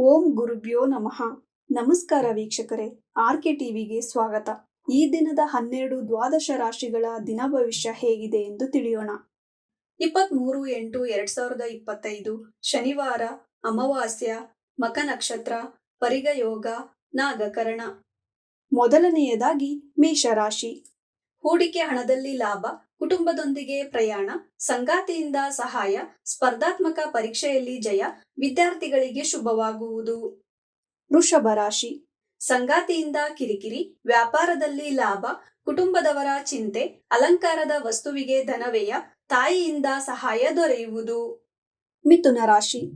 ಓಂ ಗುರುಭ್ಯೋ ನಮಃ. ನಮಸ್ಕಾರ ವೀಕ್ಷಕರೇ, ಆರ್ಕೆ ಟಿವಿಗೆ ಸ್ವಾಗತ. ಈ ದಿನದ 12 ದ್ವಾದಶ ರಾಶಿಗಳ ದಿನ ಭವಿಷ್ಯ ಹೇಗಿದೆ ಎಂದು ತಿಳಿಯೋಣ. 23/8/2025 ಶನಿವಾರ, ಅಮಾವಾಸ್ಯ, ಮಕ ನಕ್ಷತ್ರ, ಪರಿಗ ಯೋಗ, ನಾಗಕರಣ. ಮೊದಲನೆಯದಾಗಿ ಮೇಷರಾಶಿ. ಹೂಡಿಕೆ ಹಣದಲ್ಲಿ ಲಾಭ, ಕುಟುಂಬದೊಂದಿಗೆ ಪ್ರಯಾಣ, ಸಂಗಾತಿಯಿಂದ ಸಹಾಯ, ಸ್ಪರ್ಧಾತ್ಮಕ ಪರೀಕ್ಷೆಯಲ್ಲಿ ಜಯ, ವಿದ್ಯಾರ್ಥಿಗಳಿಗೆ ಶುಭವಾಗುವುದು. ವೃಷಭ ರಾಶಿ. ಸಂಗಾತಿಯಿಂದ ಕಿರಿಕಿರಿ, ವ್ಯಾಪಾರದಲ್ಲಿ ಲಾಭ, ಕುಟುಂಬದವರ ಚಿಂತೆ, ಅಲಂಕಾರದ ವಸ್ತುವಿಗೆ ಧನವ್ಯಯ, ತಾಯಿಯಿಂದ ಸಹಾಯ ದೊರೆಯುವುದು. ಮಿಥುನ ರಾಶಿ.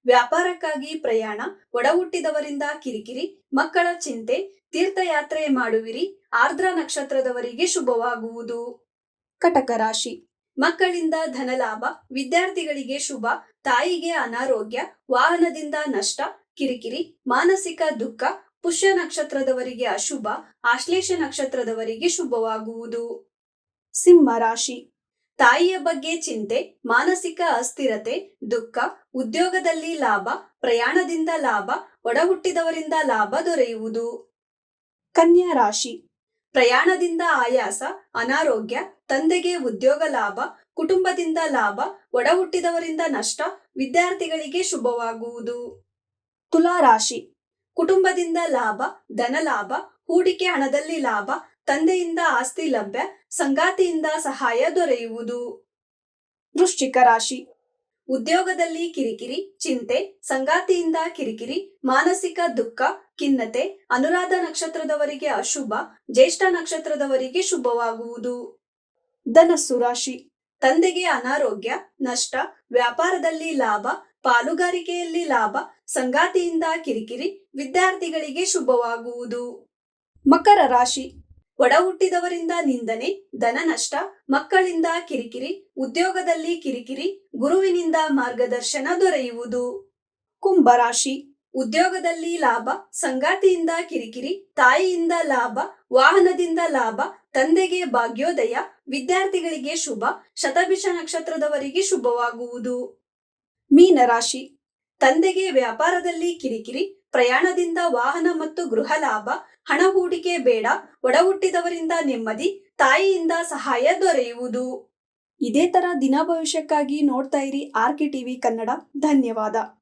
ವ್ಯಾಪಾರಕ್ಕಾಗಿ ಪ್ರಯಾಣ, ಒಡಹುಟ್ಟಿದವರಿಂದ ಕಿರಿಕಿರಿ, ಮಕ್ಕಳ ಚಿಂತೆ, ತೀರ್ಥಯಾತ್ರೆ ಮಾಡುವಿರಿ, ಆರ್ದ್ರ ನಕ್ಷತ್ರದವರಿಗೆ ಶುಭವಾಗುವುದು. ಕಟಕ ರಾಶಿ. ಮಕ್ಕಳಿಂದ ಧನಲಾಭ, ವಿದ್ಯಾರ್ಥಿಗಳಿಗೆ ಶುಭ, ತಾಯಿಗೆ ಅನಾರೋಗ್ಯ, ವಾಹನದಿಂದ ನಷ್ಟ, ಕಿರಿಕಿರಿ, ಮಾನಸಿಕ ದುಃಖ, ಪುಷ್ಯ ನಕ್ಷತ್ರದವರಿಗೆ ಅಶುಭ, ಆಶ್ಲೇಷ ನಕ್ಷತ್ರದವರಿಗೆ ಶುಭವಾಗುವುದು. ಸಿಂಹ ರಾಶಿ. ತಾಯಿಯ ಬಗ್ಗೆ ಚಿಂತೆ, ಮಾನಸಿಕ ಅಸ್ಥಿರತೆ, ದುಃಖ, ಉದ್ಯೋಗದಲ್ಲಿ ಲಾಭ, ಪ್ರಯಾಣದಿಂದ ಲಾಭ, ಒಡಹುಟ್ಟಿದವರಿಂದ ಲಾಭ ದೊರೆಯುವುದು. ಕನ್ಯಾ ರಾಶಿ. ಪ್ರಯಾಣದಿಂದ ಆಯಾಸ, ಅನಾರೋಗ್ಯ, ತಂದೆಗೆ ಉದ್ಯೋಗ ಲಾಭ, ಕುಟುಂಬದಿಂದ ಲಾಭ, ಒಡಹುಟ್ಟಿದವರಿಂದ ನಷ್ಟ, ವಿದ್ಯಾರ್ಥಿಗಳಿಗೆ ಶುಭವಾಗುವುದು. ತುಲಾ ರಾಶಿ. ಕುಟುಂಬದಿಂದ ಲಾಭ, ಧನಲಾಭ, ಹೂಡಿಕೆ ಹಣದಲ್ಲಿ ಲಾಭ, ತಂದೆಯಿಂದ ಆಸ್ತಿ ಲಭ್ಯ, ಸಂಗಾತಿಯಿಂದ ಸಹಾಯ ದೊರೆಯುವುದು. ವೃಶ್ಚಿಕ ರಾಶಿ. ಉದ್ಯೋಗದಲ್ಲಿ ಕಿರಿಕಿರಿ, ಚಿಂತೆ, ಸಂಗಾತಿಯಿಂದ ಕಿರಿಕಿರಿ, ಮಾನಸಿಕ ದುಃಖ, ಖಿನ್ನತೆ, ಅನುರಾಧ ನಕ್ಷತ್ರದವರಿಗೆ ಅಶುಭ, ಜ್ಯೇಷ್ಠ ನಕ್ಷತ್ರದವರಿಗೆ ಶುಭವಾಗುವುದು. ಧನಸ್ಸು ರಾಶಿ. ತಂದೆಗೆ ಅನಾರೋಗ್ಯ, ನಷ್ಟ, ವ್ಯಾಪಾರದಲ್ಲಿ ಲಾಭ, ಪಾಲುಗಾರಿಕೆಯಲ್ಲಿ ಲಾಭ, ಸಂಗಾತಿಯಿಂದ ಕಿರಿಕಿರಿ, ವಿದ್ಯಾರ್ಥಿಗಳಿಗೆ ಶುಭವಾಗುವುದು. ಮಕರ ರಾಶಿ. ಒಡಹುಟ್ಟಿದವರಿಂದ ನಿಂದನೆ, ಧನ ನಷ್ಟ, ಮಕ್ಕಳಿಂದ ಕಿರಿಕಿರಿ, ಉದ್ಯೋಗದಲ್ಲಿ ಕಿರಿಕಿರಿ, ಗುರುವಿನಿಂದ ಮಾರ್ಗದರ್ಶನ ದೊರೆಯುವುದು. ಕುಂಭರಾಶಿ. ಉದ್ಯೋಗದಲ್ಲಿ ಲಾಭ, ಸಂಗಾತಿಯಿಂದ ಕಿರಿಕಿರಿ, ತಾಯಿಯಿಂದ ಲಾಭ, ವಾಹನದಿಂದ ಲಾಭ, ತಂದೆಗೆ ಭಾಗ್ಯೋದಯ, ವಿದ್ಯಾರ್ಥಿಗಳಿಗೆ ಶುಭ, ಶತಭಿಷ ನಕ್ಷತ್ರದವರಿಗೆ ಶುಭವಾಗುವುದು. ಮೀನರಾಶಿ. ತಂದೆಗೆ ವ್ಯಾಪಾರದಲ್ಲಿ ಕಿರಿಕಿರಿ, ಪ್ರಯಾಣದಿಂದ ವಾಹನ ಮತ್ತು ಗೃಹ ಲಾಭ, ಹಣ ಹೂಡಿಕೆ ಬೇಡ, ಒಡಹುಟ್ಟಿದವರಿಂದ ನೆಮ್ಮದಿ, ತಾಯಿಯಿಂದ ಸಹಾಯ ದೊರೆಯುವುದು. ಇದೇ ತರ ದಿನ ಭವಿಷ್ಯಕ್ಕಾಗಿ ನೋಡ್ತಾ ಇರಿ ಆರ್ಕೆ ಟಿವಿ ಕನ್ನಡ. ಧನ್ಯವಾದ.